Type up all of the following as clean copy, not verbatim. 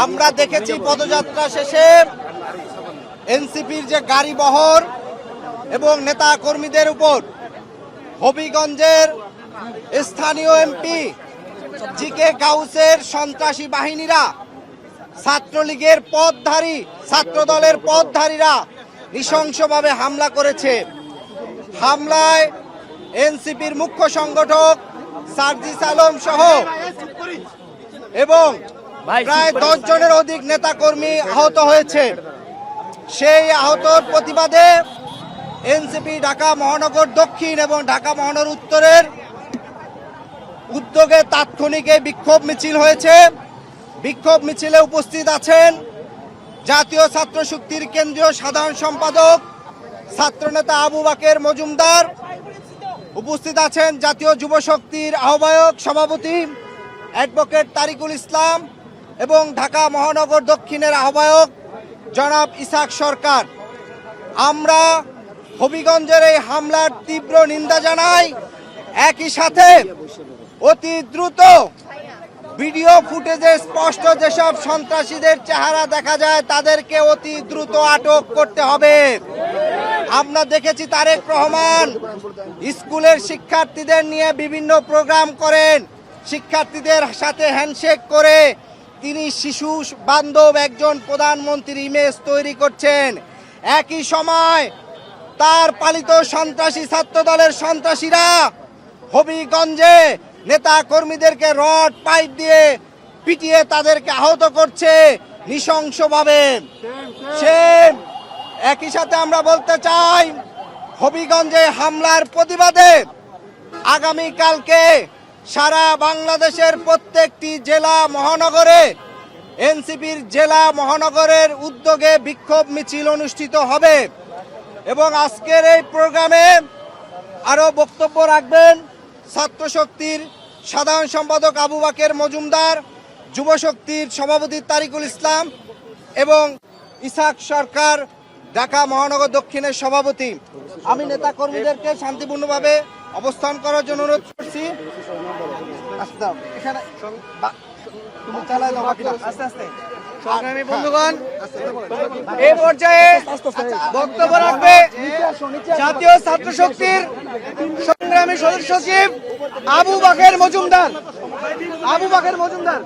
আমরা দেখেছি পদযাত্রা শেষে এনসিপির যে গাড়ি বহর এবং নেতা কর্মীদের উপর হবিগঞ্জের স্থানীয় এমপি জিকে গাউসের সন্ত্রাসী বাহিনীরা ছাত্রলীগের পদধারী ছাত্রদলের পদধারীরা নৃশংসভাবে হামলা করেছে। হামলায় এনসিপির মুখ্য সংগঠক সার্জিস আলম সহ এবং প্রায় 10 জনের অধিক নেতাকর্মী আহত হয়েছে। সেই আহতর প্রতিবাদে এনসিপি ঢাকা মহানগর দক্ষিণ এবং ঢাকা মহানগর উত্তরের উদ্যোগে তাৎক্ষণিক এই বিক্ষোভ মিছিল হয়েছে। বিক্ষোভ মিছিলে উপস্থিত আছেন জাতীয় ছাত্র শক্তির কেন্দ্রীয় সাধারণ সম্পাদক ছাত্রনেতা আবু বাকের মজুমদার, উপস্থিত আছেন জাতীয় যুব শক্তির আহ্বায়ক সভাপতি অ্যাডভোকেট তারিকুল ইসলাম এবং ঢাকা মহানগর দক্ষিণের আহ্বায়ক জনাব ইসাক সরকার। আমরা হবিগঞ্জের এই হামলার তীব্র নিন্দা জানাই। একই সাথে অতি দ্রুত ভিডিও ফুটেজে স্পষ্ট যেসব সন্ত্রাসীদের চেহারা দেখা যায় তাদেরকে অতি দ্রুত আটক করতে হবে। আমরা দেখেছি তারেক রহমান স্কুলের শিক্ষার্থীদের নিয়ে বিভিন্ন প্রোগ্রাম করেন, শিক্ষার্থীদের সাথে হ্যান্ডশেক করে তিনি শিশু বান্ধব একজন প্রধানমন্ত্রীর ইমেজ তৈরি করছেন। একই সময় তার পালিত সন্ত্রাসী ছাত্র দলের সন্ত্রাসীরা হবিগঞ্জে নেতা কর্মীদেরকে রড পাইপ দিয়ে পিটিয়ে তাদেরকে আহত করছে নৃশংসভাবে। সে একই সাথে আমরা বলতে চাই হবিগঞ্জে হামলার প্রতিবাদে আগামীকালকে সারা বাংলাদেশের প্রত্যেকটি জেলা মহানগরে এনসিপির জেলা মহানগরের উদ্যোগে বিক্ষোভ মিছিল অনুষ্ঠিত হবে এবং আজকের এই প্রোগ্রামে আরো বক্তব্য রাখবেন ছাত্র শক্তির সাধারণ সম্পাদক আবু বাকের মজুমদার, যুব শক্তির সভাপতি তারিকুল ইসলাম এবং ইসাক সরকার ঢাকা মহানগর দক্ষিণের সভাপতি। আমি নেতা কর্মীদেরকে শান্তিপূর্ণভাবে অবস্থান করার জন্য অনুরোধ করছি। বন্ধুগণ, এই পর্যায়ে বক্তব্য রাখবে জাতীয় ছাত্র শক্তির সংগ্রামী সদস্য সচিব আবু বাকের মজুমদার। আবু বাকের মজুমদার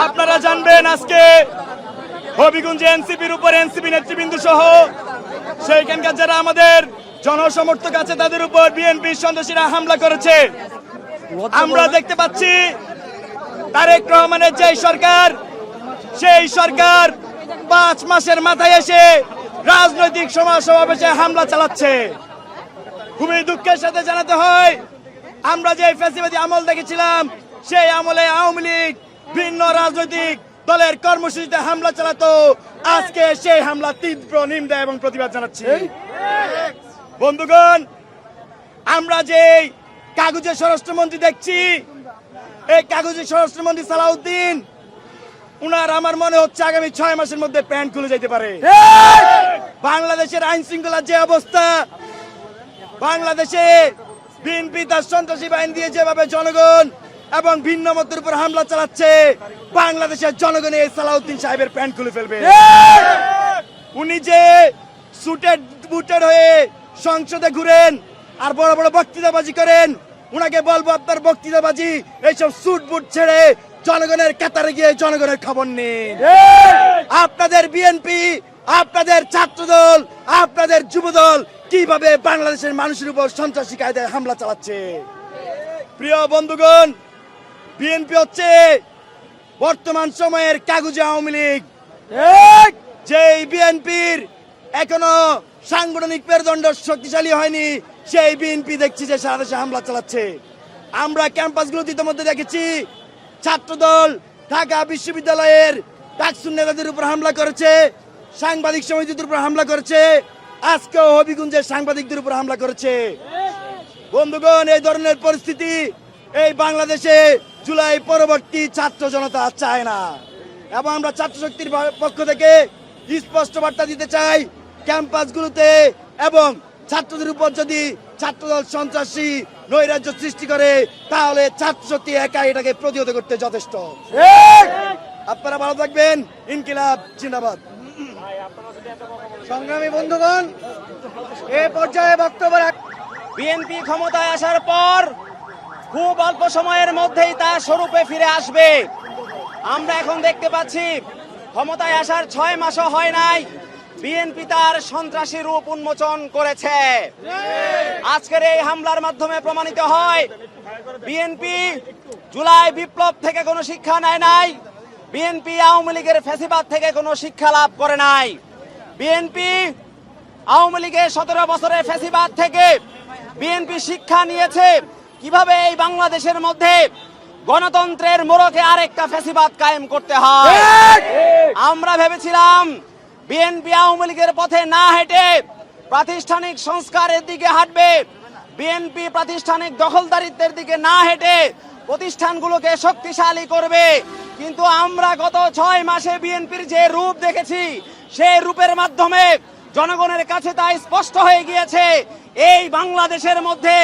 আপনারা জানবেন আজকে হবিগঞ্জে এনসিপির উপর এনসিপি নেতৃবৃন্দ সহ সেইখানকার যারা আমাদের জনসমর্থক আছে তাদের উপর বিএনপি সন্ত্রাসীরা হামলা করেছে। আমরা দেখতে পাচ্ছি তারেক রহমানের যে সরকার, সেই সরকার 5 মাসের মাথায় এসে রাজনৈতিক সমাবেশে হামলা চালাচ্ছে। খুবই দুঃখের সাথে জানাতে হয় আমরা যে ফ্যাসিবাদী আমল দেখেছিলাম সেই আমলে আওয়ামী লীগ ভিন্ন রাজনৈতিক দলের কর্মসূচিতে হামলা চালাতো। আজকে সেই হামলা তীব্র নিন্দা এবং প্রতিবাদ জানাচ্ছি। বন্ধুগণ, আমরা যে কাগজের স্বরাষ্ট্রমন্ত্রী দেখছি, এই কাগজের স্বরাষ্ট্রমন্ত্রী সালাউদ্দিন, উনার আমার মনে হচ্ছে আগামী 6 মাসের মধ্যে প্যান্ট খুলে যেতে পারে। বাংলাদেশের আইন শৃঙ্খলার যে অবস্থা, বাংলাদেশে বিএনপি তার সন্ত্রাসী বাহিনী দিয়ে যেভাবে জনগণ এবং ভিন্ন মতের উপর হামলা চালাচ্ছে, বাংলাদেশের জনগণ এই সালাউদ্দিন সাহেবের প্যান্ট খুলে ফেলবে। উনি যে সুটেড বুটেড হয়ে সংসদে ঘুরেন আর বড় বড় বক্তৃতাবাজি করেন, উনাকে বলবো আপনার বক্তৃতাবাজি এইসব সুট বুট ছেড়ে জনগণের কাতারে গিয়ে জনগণের খবর নিন। আপনাদের বিএনপি, আপনাদের ছাত্রদল, আপনাদের যুবদল কিভাবে বাংলাদেশের মানুষের উপর সন্ত্রাসী কায়দায় হামলা চালাচ্ছে। প্রিয় বন্ধুগণ, বিএনপি হচ্ছে বর্তমান সময়ের কাগজে আওয়ামী লীগ। যেই বিএনপির এখনো সাংগঠনিক মেরুদণ্ড শক্তিশালী হয়নি, সেই বিএনপি দেখছি যে সারা দেশে হামলা চালাচ্ছে। আমরা ক্যাম্পাসগুলোতে ইতিমধ্যে দেখেছি ছাত্রদল ঢাকা বিশ্ববিদ্যালয়ের ডাকসুর নেতাদের উপর হামলা করেছে, সাংবাদিক সমিতির উপর হামলা করেছে। আজকেও হবিগঞ্জের সাংবাদিকদের উপর হামলা করেছে। বন্ধুগণ, এই ধরনের পরিস্থিতি এই বাংলাদেশে জুলাই পরবর্তী ছাত্র জনতা চায় না, এবং আমরা ছাত্র শক্তির পক্ষ থেকে স্পষ্ট বার্তা দিতে চাই, ক্যাম্পাসগুলোতে এবং ছাত্রদের উপর যদি ছাত্রদল সন্ত্রাসী নৈরাজ্য সৃষ্টি করে তাহলে ছাত্র শক্তি একা এটাকে প্রতিহত করতে যথেষ্ট। আপনারা ভালো থাকবেন। ইনকিলাব জিন্দাবাদ। সংগ্রামী বন্ধুগণ, এ পর্যায়ে বক্তব্য বিএনপি ক্ষমতায় আসার পর খুব অল্প সময়ের মধ্যেই তার স্বরূপে ফিরে আসবে। আমরা এখন দেখতে পাচ্ছি ক্ষমতায় আসার 6 মাসও হয় নাই, বিএনপি তার সন্ত্রাসী রূপ উন্মোচন করেছে। আজকের এই হামলার মাধ্যমে প্রমাণিত হয় বিএনপি জুলাই বিপ্লব থেকে কোনো শিক্ষা নেয় নাই, বিএনপি আওয়ামী লীগের ফ্যাসিবাদ থেকে কোনো শিক্ষা লাভ করে নাই। বিএনপি আওয়ামী লীগের 17 বছরের ফ্যাসিবাদ থেকে বিএনপি শিক্ষা নিয়েছে কিভাবে এই বাংলাদেশের মধ্যে গণতন্ত্রের মোড়কে আরেকটা ফ্যাসিবাদ কায়েম করতে হয়। আমরা ভেবেছিলাম বিএনপি আওয়ামী লীগের পথে না হেঁটে প্রাতিষ্ঠানিক সংস্কারের দিকে হাঁটবে, বিএনপি প্রাতিষ্ঠানিক দখলদারিত্বের দিকে না হেঁটে প্রতিষ্ঠানগুলোকে শক্তিশালী করবে। কিন্তু আমরা গত 6 মাসে বিএনপির যে রূপ দেখেছি, সেই রূপের মাধ্যমে জনগণের কাছে তা স্পষ্ট হয়ে গিয়েছে এই বাংলাদেশের মধ্যে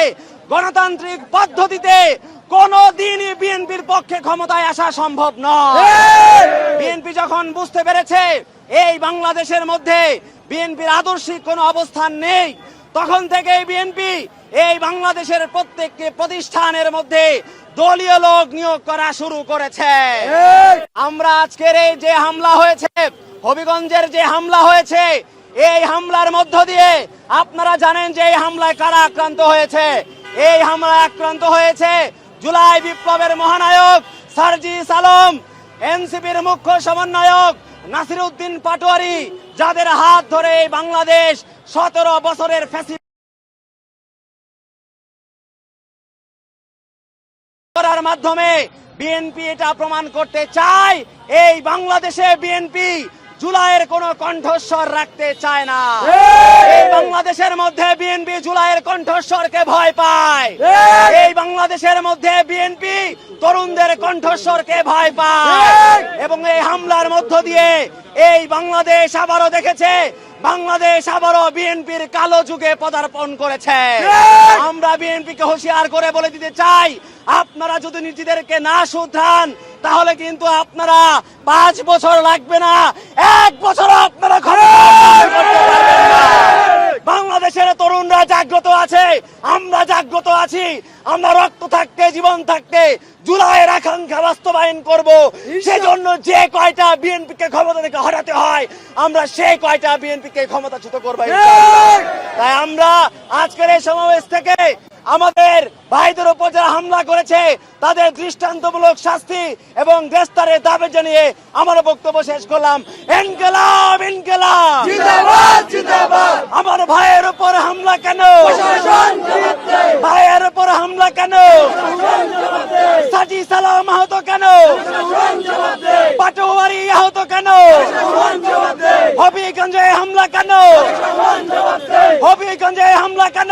গণতান্ত্রিক পদ্ধতিতে কোনদিনই বিএনপির পক্ষে ক্ষমতায় আসা সম্ভব নয়। বিএনপি যখন বুঝতে পেরেছে এই বাংলাদেশের মধ্যে বিএনপির আদর্শিক কোনো অবস্থান নেই, তখন থেকেই বিএনপি এই বাংলাদেশের প্রত্যেকটি প্রতিষ্ঠানের মধ্যে দলীয় লোক নিয়োগ করা শুরু করেছে। আমরা আজকের এই যে হামলা হয়েছে, হবিগঞ্জের যে হামলা হয়েছে, এই হামলার মধ্য দিয়ে আপনারা জানেন যে এই হামলায় কারা আক্রান্ত হয়েছে। এই হামলায় আক্রান্ত হয়েছে জুলাই বিপ্লবের মহানায়ক সার্জিস আলম, এনসিপির মুখ্য সমন্বয়ক নাসিরউদ্দিন পাটোয়ারি, যাদের হাত ধরে এই বাংলাদেশ 17 বছরের ফ্যাসিবাদ করার মাধ্যমে বিএনপি এটা প্রমাণ করতে চায় এই বাংলাদেশে বিএনপি জুলাইয়ের কোন কণ্ঠস্বর রাখতে চায় না। এই বাংলাদেশের মধ্যে বিএনপি জুলাইয়ের কণ্ঠস্বরকে ভয় পায়। এই বাংলাদেশের মধ্যে বিএনপি তরুণদের কণ্ঠস্বরকে ভয় পায়। এবং এই হামলার মধ্য দিয়ে এই বাংলাদেশ আবারও দেখেছে বাংলাদেশ আবারও বিএনপির কালো যুগে পদার্পণ করেছে। আমরা বিএনপিকে হুঁশিয়ার করে বলে দিতে চাই, আপনারা যদি নিজেদেরকে না শুধরান তাহলে কিন্তু আপনারা 5 বছর লাগবে না, 1 বছর আপনারা বাংলাদেশের তরুণরা জাগ্রত আছে, আমরা জাগ্রত আছি। আমরা রক্ত থাকতে জীবন থাকতে জুলাইয়ের আকাঙ্ক্ষা বাস্তবায়ন করব। সেজন্য যে কয়টা বিএনপিকে ক্ষমতা থেকে হটাতে হয় আমরা সেই কয়টা বিএনপিকে ক্ষমতাচ্যুত করব। তাই আমরা আজকের এই সমাবেশ থেকে আমাদের ভাইদের উপর যারা হামলা করেছে তাদের দৃষ্টান্তমূলক শাস্তি এবং গ্রেফতারের দাবি জানিয়ে আমার বক্তব্য শেষ করলাম। ইনকিলাব ইনকিলাব জিন্দাবাদ জিন্দাবাদ। আমার ভাইয়ের উপর হামলা কেন? ভাইয়ের উপর হামলা কেন? সার্জিস আলম আহত কেন? পাটোয়ারি আহত কেন? হবিগঞ্জে হামলা কেন? হবিগঞ্জে হামলা কেন?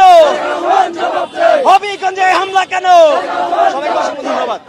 হবিগঞ্জে হামলা কেন? সবাইকে অসংখ্য ধন্যবাদ।